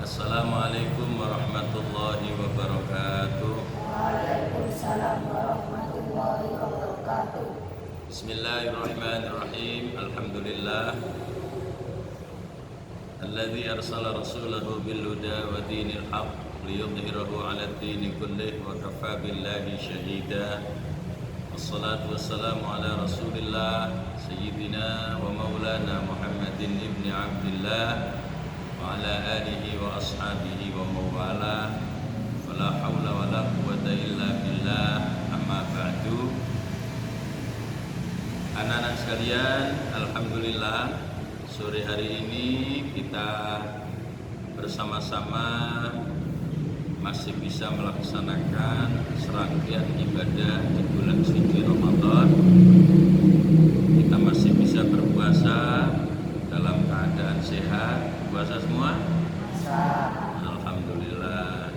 Assalamualaikum warahmatullahi wabarakatuh. Waalaikumsalam warahmatullahi wabarakatuh. Bismillahirrahmanirrahim. Alhamdulillah alladzi arsala rasulahu bil huda wa dinil haqq liyudhhirahu 'ala ad-dini kullih wa kafaa billahi shahida. Wassalatu wassalamu ala Rasulillah sayyidina wa maulana Muhammadin ibni Abdillah wa ala alihi wa ashabihi wa mawala. Wala haula wala quwwata illa billah. Amma ba'du. Anak-anak sekalian, alhamdulillah sore hari ini kita bersama-sama masih bisa melaksanakan serangkaian ibadah di bulan suci Ramadan. Kita masih bisa berpuasa dalam keadaan sehat. Puasa semua? Alhamdulillah.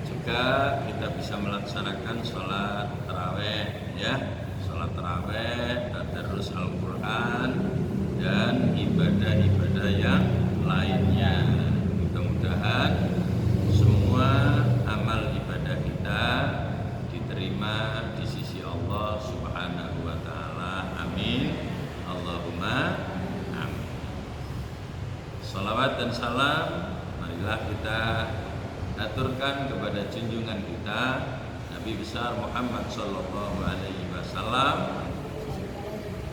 Juga kita bisa melaksanakan sholat taraweh, ya, sholat taraweh, tadarus Al-Quran, dan ibadah-ibadah yang lainnya. Mudah-mudahan semua amal ibadah kita diterima di sisi Allah Subhanahu wa ta'ala. Amin. Allahumma amin. Salawat dan salam marilah kita aturkan kepada junjungan kita Nabi besar Muhammad sallallahu alaihi wasallam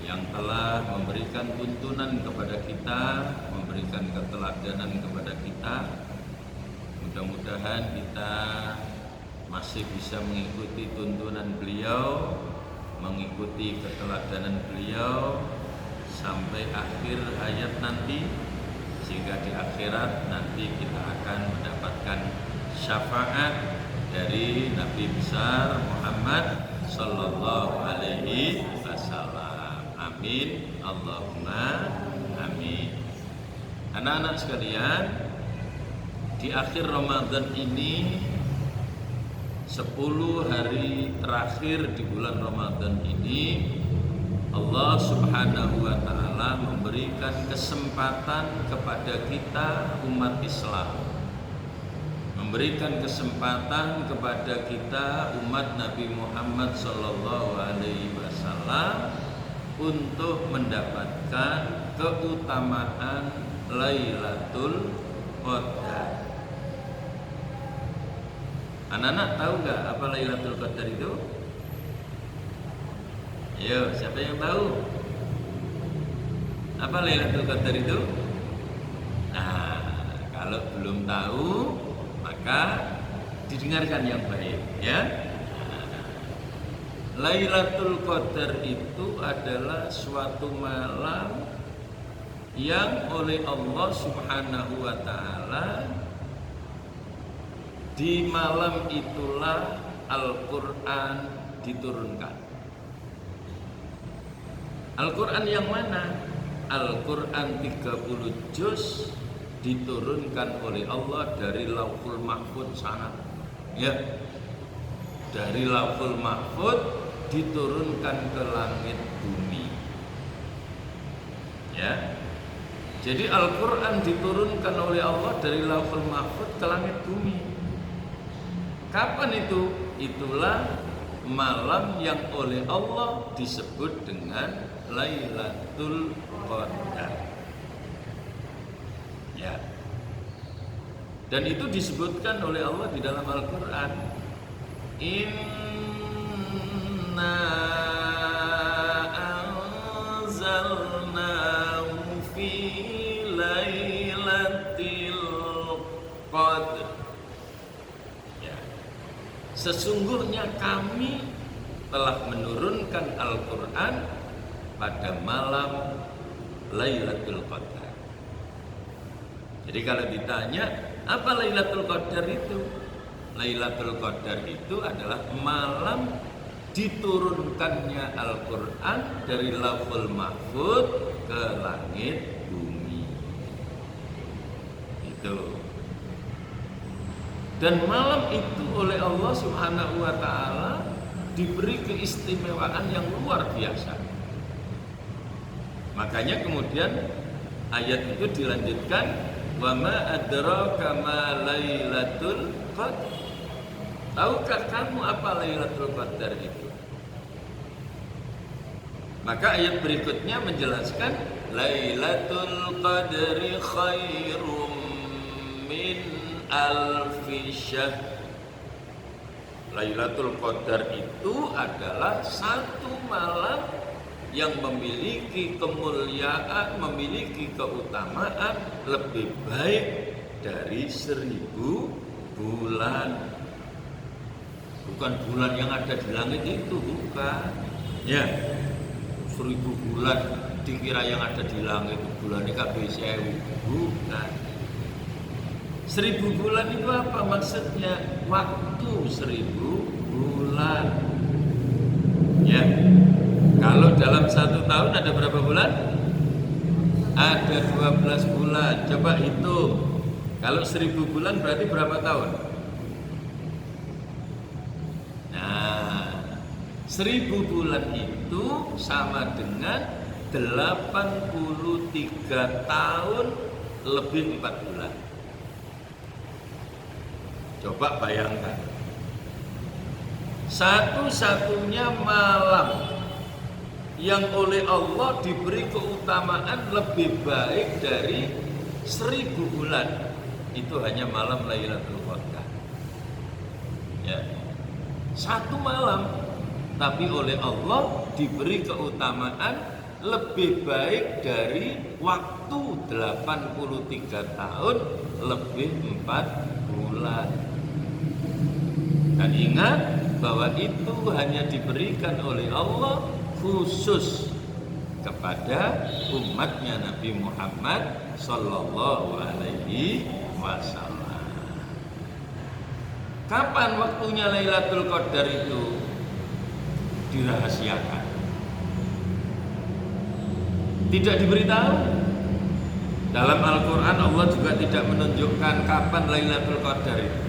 yang telah memberikan tuntunan kepada kita, memberikan keteladanan kepada kita. Mudah-mudahan kita masih bisa mengikuti tuntunan beliau, mengikuti keteladanan beliau sampai akhir hayat nanti, sehingga di akhirat nanti kita akan mendapatkan syafaat dari Nabi besar Muhammad sallallahu alaihi wasallam. Amin. Allahumma amin. Anak-anak sekalian, di akhir Ramadan ini 10 hari terakhir di bulan Ramadan ini Allah Subhanahu wa ta'ala memberikan kesempatan kepada kita umat Islam, memberikan kesempatan kepada kita umat Nabi Muhammad sallallahu alaihi wasallam untuk mendapatkan keutamaan Lailatul Qadar. Anak-anak tahu nggak apa Lailatul Qadar itu? Ayo, siapa yang tahu? Apa Lailatul Qadar itu? Nah, kalau belum tahu, maka didengarkan yang baik, ya. Lailatul Qadar itu adalah suatu malam yang oleh Allah Subhanahu wa ta'ala, di malam itulah Al-Quran diturunkan. Al-Quran yang mana? Al-Quran 30 juz diturunkan oleh Allah dari Lauhul Mahfuz sana. Ya. Dari Lauhul Mahfuz diturunkan ke langit bumi. Ya. Jadi Al-Quran diturunkan oleh Allah dari Lauhul Mahfuz ke langit bumi. Kapan itu? Itulah malam yang oleh Allah disebut dengan Lailatul Qadar. Ya. Dan itu disebutkan oleh Allah di dalam Al-Quran. Inna anzalnahu fi Lailatul Qadar. Sesungguhnya kami telah menurunkan Al-Quran pada malam Lailatul Qadar. Jadi kalau ditanya, apa Lailatul Qadar itu? Lailatul Qadar itu adalah malam diturunkannya Al-Quran dari Lauhul Mahfuz ke langit bumi. Itu. Dan malam itu oleh Allah Subhanahu wa ta'ala diberi keistimewaan yang luar biasa. Makanya kemudian ayat itu dilanjutkan Wa ma adraka ma Lailatul Qadar. Tahukah kamu apa Lailatul Qadar itu? Maka ayat berikutnya menjelaskan Lailatul Qadri khairum min alfi syahr. Lailatul Qadar itu adalah satu malam yang memiliki kemuliaan, memiliki keutamaan lebih baik dari 1000 bulan. Bukan bulan yang ada di langit itu, bukan. Ya, 1000 bulan dikira yang ada di langit itu bulannya kabeh 1000, bukan. 1000 bulan itu apa maksudnya? Waktu 1000 bulan. Ya. Kalau dalam 1 tahun ada berapa bulan? Ada 12 bulan. Coba hitung. Kalau 1000 bulan berarti berapa tahun? Nah, 1000 bulan itu sama dengan 83 tahun lebih 4 bulan. Coba bayangkan. Satu-satunya malam yang oleh Allah diberi keutamaan lebih baik dari 1000 bulan, itu hanya malam Lailatul Qadar. Ya. Satu malam, tapi oleh Allah diberi keutamaan lebih baik dari waktu 83 tahun lebih 4 bulan. Dan ingat bahwa itu hanya diberikan oleh Allah khusus kepada umatnya Nabi Muhammad Sallallahu Alaihi Wasallam. Kapan waktunya Lailatul Qadar itu dirahasiakan? Tidak diberitahu. Dalam Al-Quran Allah juga tidak menunjukkan kapan Lailatul Qadar itu.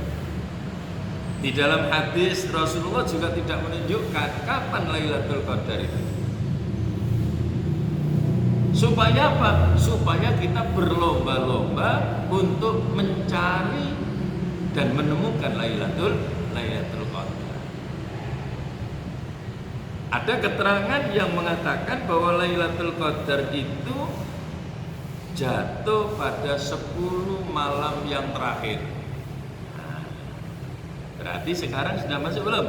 Di dalam hadis Rasulullah juga tidak menunjukkan kapan Lailatul Qadar itu. Supaya apa? Supaya kita berlomba-lomba untuk mencari dan menemukan Lailatul Qadar. Ada keterangan yang mengatakan bahwa Lailatul Qadar itu jatuh pada 10 malam yang terakhir. Berarti sekarang sudah masuk belum?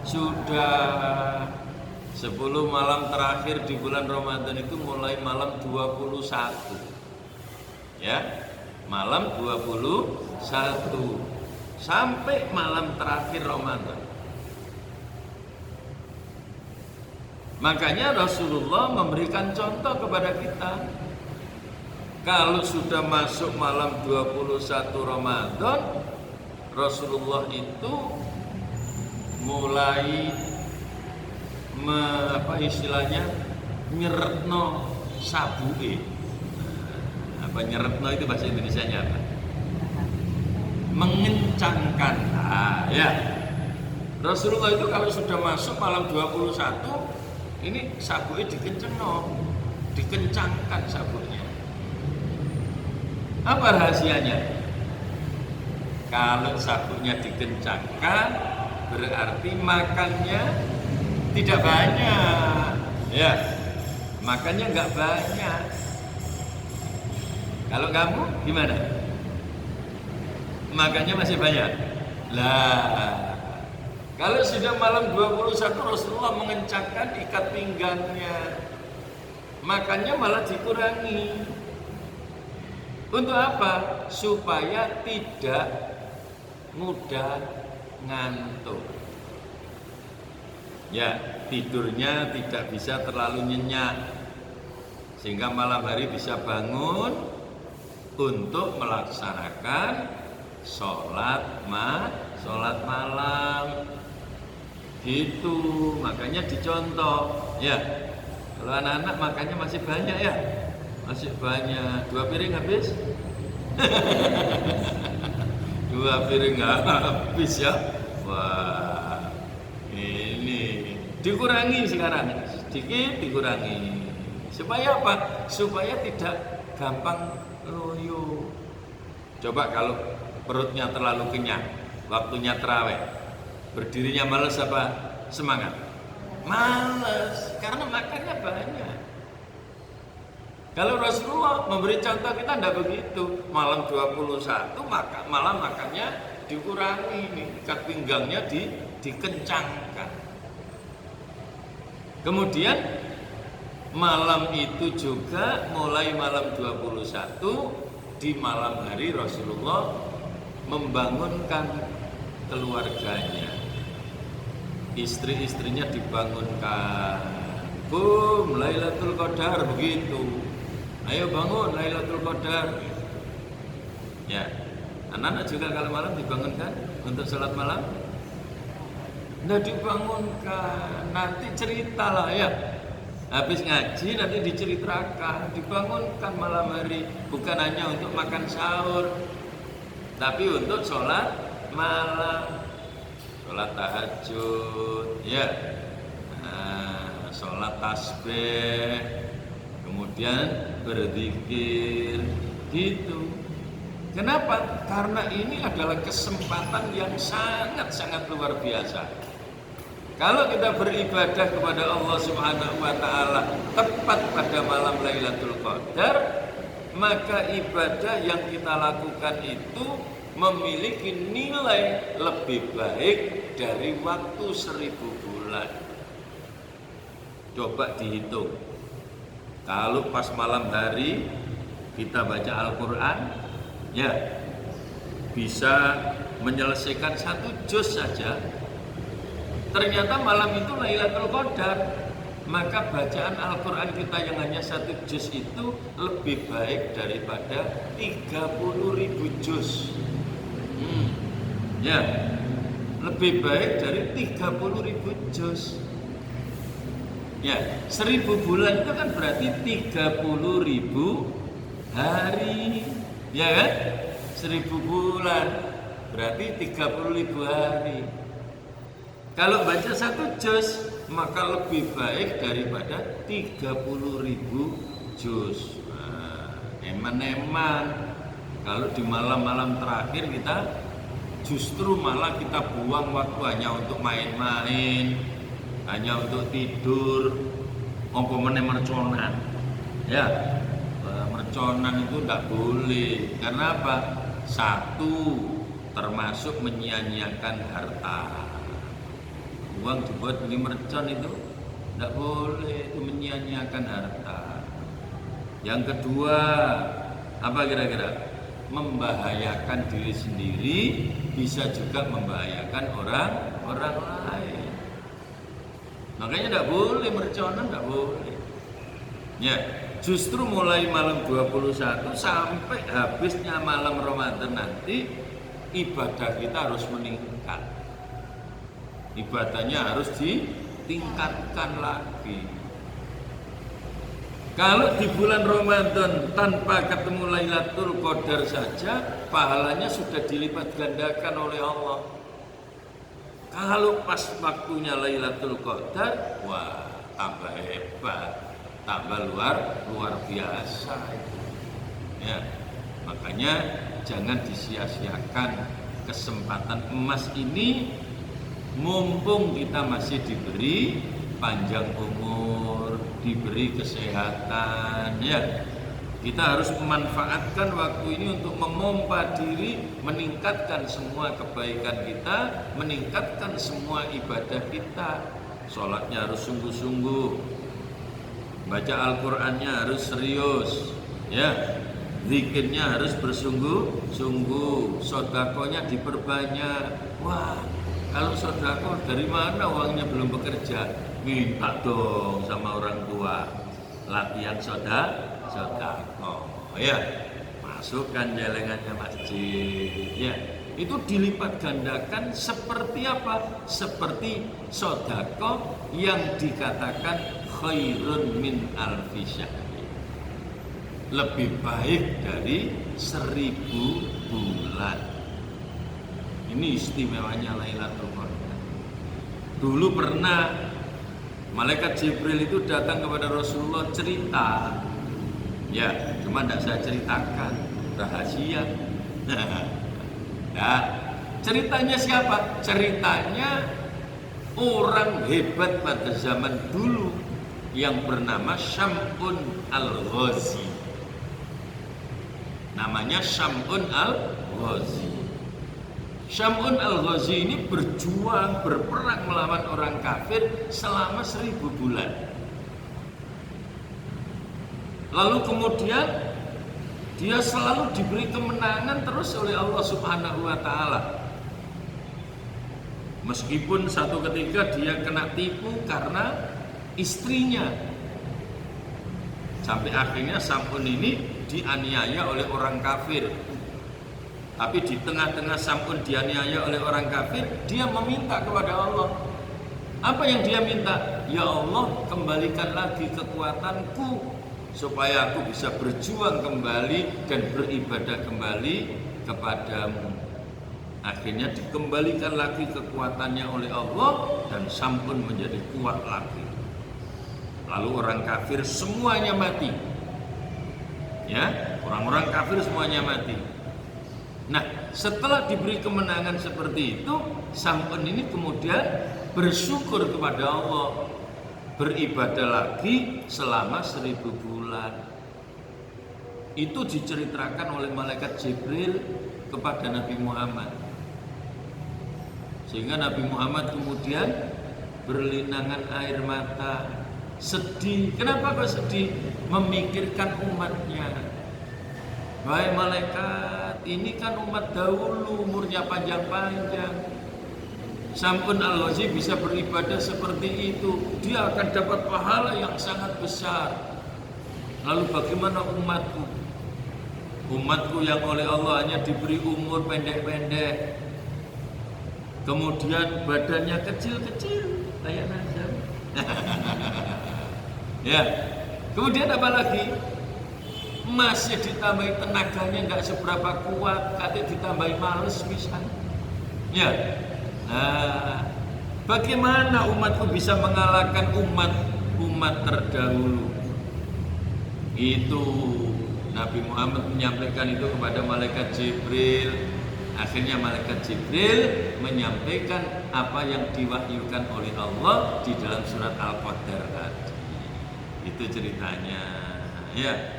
Sudah. 10 malam terakhir di bulan Ramadan itu mulai malam 21. Ya. Malam 21 sampai malam terakhir Ramadan. Makanya Rasulullah memberikan contoh kepada kita. Kalau sudah masuk malam 21 Ramadan, Rasulullah itu mulai nyeretno sabue. Apa nyeretno itu bahasa Indonesianya apa? Mengencangkan. Ya. Rasulullah itu kalau sudah masuk malam 21, ini sabue dikencangkan sabuknya. Apa rahasianya? Kalau sabuknya dikencangkan, berarti makannya tidak banyak. Ya, makannya nggak banyak. Kalau kamu gimana? Makannya masih banyak. Lah, kalau sudah malam 21 Rasulullah mengencangkan ikat pinggangnya, makannya malah dikurangi. Untuk apa? Supaya tidak mudah ngantuk. Ya, tidurnya tidak bisa terlalu nyenyak, sehingga malam hari bisa bangun untuk melaksanakan sholat malam. Gitu, makanya dicontoh. Ya, kalau anak-anak makannya masih banyak ya, masih banyak. 2 piring habis. 2 piring habis ya. Wah, ini dikurangi sekarang, sedikit dikurangi. Supaya apa? Supaya tidak gampang loyo. Coba kalau perutnya terlalu kenyang, waktunya terawih, berdirinya males apa semangat? Males, karena makannya banyak. Kalau Rasulullah memberi contoh, kita tidak begitu. Malam 21 malam makannya dikurangi, ikat pinggangnya dikencangkan. Kemudian malam itu juga mulai malam 21 di malam hari Rasulullah membangunkan keluarganya. Istri-istrinya dibangunkan. Bum, Lailatul Qadar, begitu. Ayo bangun, Lailatul Qadar. Ya, anak-anak juga kalau malam dibangunkan untuk sholat malam. Nggak dibangunkan, nanti ceritalah ya. Habis ngaji nanti diceritakan, dibangunkan malam hari. Bukan hanya untuk makan sahur, tapi untuk sholat malam, sholat tahajud, ya, sholat tasbih, kemudian berzikir, gitu. Kenapa? Karena ini adalah kesempatan yang sangat-sangat luar biasa. Kalau kita beribadah kepada Allah Subhanahu wa taala tepat pada malam Lailatul Qadar, maka ibadah yang kita lakukan itu memiliki nilai lebih baik dari waktu 1000 bulan. Coba dihitung. Kalau pas malam hari kita baca Al-Quran, ya, bisa menyelesaikan 1 juz saja. Ternyata malam itu Lailatul Qadar, maka bacaan Al-Quran kita yang hanya 1 juz itu lebih baik daripada 30.000 juz. Ya, lebih baik dari 30.000 juz. Ya, 1000 bulan itu kan berarti 30.000 hari. Ya kan? 1000 bulan berarti 30.000 hari. Kalau baca 1 juz maka lebih baik daripada 30.000 juz. Nah, eman-eman kalau di malam-malam terakhir kita justru malah kita buang waktu hanya untuk main-main, hanya untuk tidur, umpamanya merconan. Ya, merconan itu tidak boleh. Karena apa? 1, termasuk menyia-nyiakan harta. Uang dibuat beli mercon itu tidak boleh, itu menyia-nyiakan harta. Yang kedua, apa kira-kira? Membahayakan diri sendiri, bisa juga membahayakan orang lain. Makanya tidak boleh merconan, tidak boleh. Ya, justru mulai malam 21 sampai habisnya malam Ramadan nanti ibadah kita harus meningkat. Ibadahnya harus ditingkatkan lagi. Kalau di bulan Ramadan tanpa ketemu Lailatul Qadar saja, pahalanya sudah dilipat gandakan oleh Allah. Kalau pas waktunya Lailatul Qadar, wah, tambah hebat, tambah luar biasa itu. Ya, makanya jangan disia-siakan kesempatan emas ini. Mumpung kita masih diberi panjang umur, diberi kesehatan, ya, kita harus memanfaatkan waktu ini untuk memompa diri, meningkatkan semua kebaikan kita, meningkatkan semua ibadah kita. Sholatnya harus sungguh-sungguh, baca Al-Qur'annya harus serius, ya, zikirnya harus bersungguh-sungguh, sedekahnya diperbanyak. Wah, kalau sedekah dari mana uangnya belum bekerja? Minta dong sama orang tua. Latihan sedekah. Ya, masukkan jelengannya masjid. Ya, itu dilipat gandakan seperti apa? Seperti sedekah yang dikatakan khairun min alfi syahri. Lebih baik dari 1000 bulan. Ini istimewanya Lailatul Qadar. Dulu pernah malaikat Jibril itu datang kepada Rasulullah cerita. Ya, cuma tidak saya ceritakan, rahasia. Nah, ceritanya siapa? Ceritanya orang hebat pada zaman dulu yang bernama Syam'un al-Ghazi. Namanya Syam'un al-Ghazi. Syam'un al-Ghazi ini berjuang, berperang melawan orang kafir selama 1000 bulan. Lalu kemudian dia selalu diberi kemenangan terus oleh Allah Subhanahu wa Ta'ala. Meskipun satu ketika dia kena tipu karena istrinya. Sampai akhirnya Sam'un ini dianiaya oleh orang kafir. Tapi di tengah-tengah Sam'un dianiaya oleh orang kafir, dia meminta kepada Allah. Apa yang dia minta? Ya Allah, kembalikan lagi kekuatanku supaya aku bisa berjuang kembali dan beribadah kembali kepadamu. Akhirnya dikembalikan lagi kekuatannya oleh Allah dan Sam'un menjadi kuat lagi. Lalu orang kafir semuanya mati. Ya, orang-orang kafir semuanya mati. Nah, setelah diberi kemenangan seperti itu, Sam'un ini kemudian bersyukur kepada Allah, beribadah lagi selama 1000 bulan. Itu diceritakan oleh malaikat Jibril kepada Nabi Muhammad. Sehingga Nabi Muhammad kemudian berlinangan air mata, sedih. Kenapa kok sedih? Memikirkan umatnya. Wahai malaikat, ini kan umat dahulu, umurnya panjang-panjang. Sam'un al-Ghazi bisa beribadah seperti itu, dia akan dapat pahala yang sangat besar. Lalu bagaimana umatku? Umatku yang oleh Allah hanya diberi umur pendek-pendek, kemudian badannya kecil-kecil kayak nazar. Ya, kemudian apa lagi? Masih ditambahi tenaganya nggak seberapa kuat, kadang ditambahi males misalnya. Ya, nah, bagaimana umatku bisa mengalahkan umat terdahulu? Itu Nabi Muhammad menyampaikan itu kepada malaikat Jibril. Akhirnya malaikat Jibril menyampaikan apa yang diwahyukan oleh Allah di dalam surat Al-Qadar tadi. Itu ceritanya. Ya.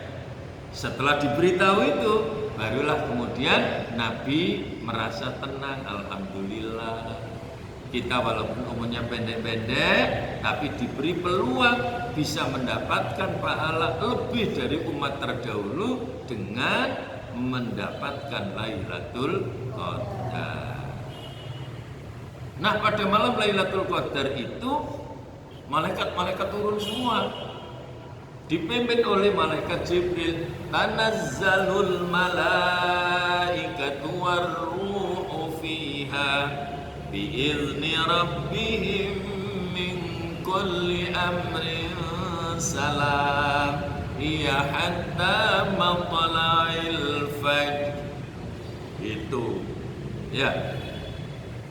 Setelah diberitahu itu, barulah kemudian Nabi merasa tenang. Alhamdulillah, kita walaupun umurnya pendek-pendek, tapi diberi peluang bisa mendapatkan pahala lebih dari umat terdahulu dengan mendapatkan Lailatul Qadar. Nah, pada malam Lailatul Qadar itu malaikat-malaikat turun semua, dipimpin oleh malaikat Jibril. Tanazzalul malaikatu warruhu fiha biizni rabbihim min kulli amrin salam ya hatta matla'il fajr. Itu ya,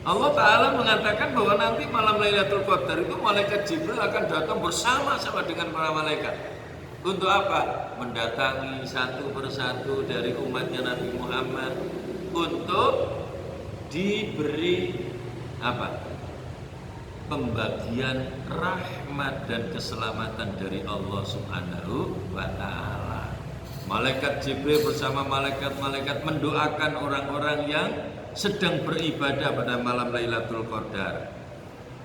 Allah Ta'ala mengatakan bahwa nanti malam Lailatul Qadar itu malaikat Jibril akan datang bersama-sama dengan para malaikat. Untuk apa? Mendatangi satu persatu dari umatnya Nabi Muhammad untuk diberi apa? Pembagian rahmat dan keselamatan dari Allah Subhanahu wa Ta'ala. Malaikat Jibril bersama malaikat-malaikat mendoakan orang-orang yang sedang beribadah pada malam Lailatul Qadar.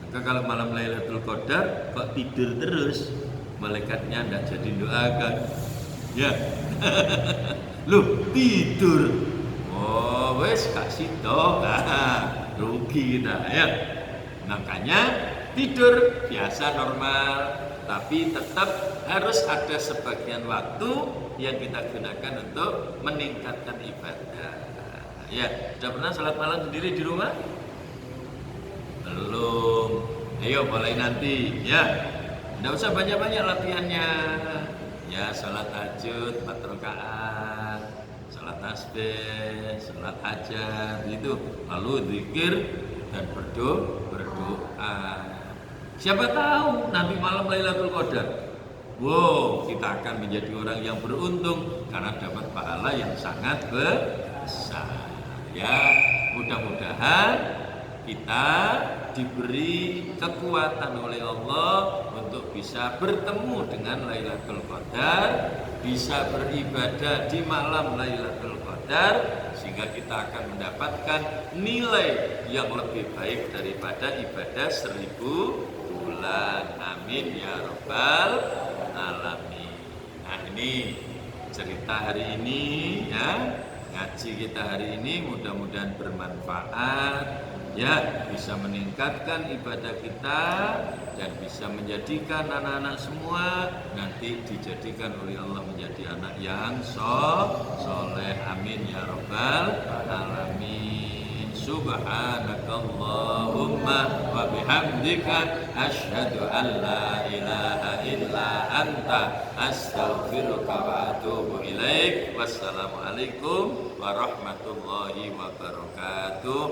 Maka kalau malam Lailatul Qadar kok tidur terus, malaikatnya tidak jadi doakan. Ya. Loh, tidur. Oh, wes kasih doa. Rugi kita ya. Makanya tidur biasa normal, tapi tetap harus ada sebagian waktu yang kita gunakan untuk meningkatkan ibadah. Ya, sudah pernah salat malam sendiri di rumah? Belum. Ayo mulai nanti ya. Tidak usah banyak-banyak latihannya. Ya, salat tahajud 4 rakaat, salat tasbih, salat hajat itu, lalu zikir dan berdoa. Siapa tahu nanti malam Lailatul Qadar, wow, kita akan menjadi orang yang beruntung karena dapat pahala yang sangat besar. Ya, mudah-mudahan kita diberi kekuatan oleh Allah untuk bisa bertemu dengan Lailatul Qadar, bisa beribadah di malam Lailatul Qadar, sehingga kita akan mendapatkan nilai yang lebih baik daripada ibadah 1000 bulan. Amin ya rabbal alamin. Nah, ini cerita hari ini ya, ngaji kita hari ini mudah-mudahan bermanfaat ya, bisa meningkatkan ibadah kita dan bisa menjadikan anak-anak semua nanti dijadikan oleh Allah menjadi anak yang soleh. Amin ya rabbal alamin. Subhanakallahumma wa bihamdika asyhadu an la ilaha illa anta astaghfiruka wa atubu ilaik. Wassalamualaikum warahmatullahi wabarakatuh.